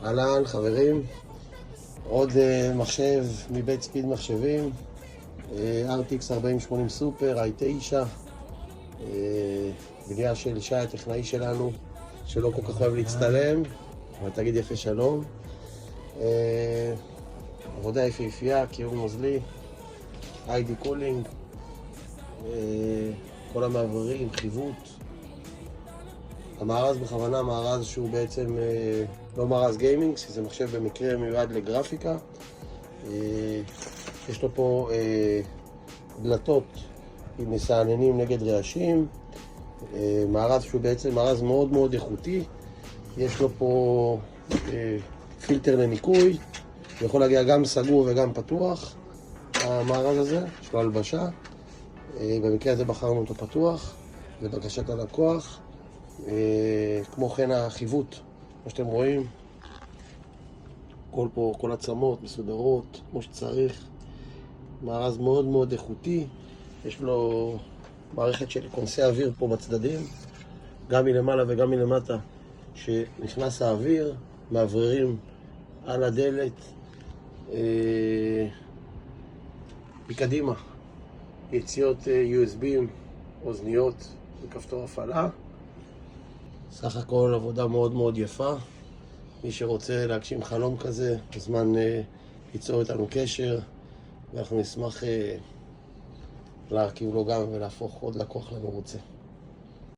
אהלן חברים, עוד מחשב מבית ספיד מחשבים, RTX 4080 סופר, i9, בנייה של שי הטכנאי שלנו, שלא כל כך אוהב להצטלם, אבל תגיד יפה שלום. עבודה יפהפייה, קירור נוזלי, ID קולינג, כל המעברים, חיווט. המארז בכוונה מארז שהוא בעצם לא מארז גיימינג, זה מחשב במקרה מיועד לגרפיקה. יש לו פה דלתות עם מסעננים נגד רעשים. מארז שהוא בעצם מארז מאוד מאוד איכותי. יש לו פה פילטר לניקוי, יכול להגיע גם סגור וגם פתוח. המארז הזה, יש לו הלבשה. במקרה הזה בחרנו אותו פתוח, לבקשת הלקוח. כמו כן החיווט, כמו שאתם רואים, כל עצמות מסודרות כמו שצריך. מארז מאוד מאוד איכותי, יש לו מערכת של כונסי אוויר פה בצדדים, גם מלמעלה וגם מלמטה, שנכנס האוויר, מאווררים על הדלת. מקדימה יציאות USB, אוזניות וכפתור הפעלה. סך הכל עבודה מאוד מאוד יפה. מי שרוצה להגשים חלום כזה, בזמן ליצור איתנו קשר, ואנחנו נשמח להרכיב לו גם ולהפוך עוד לקוח למרוצה.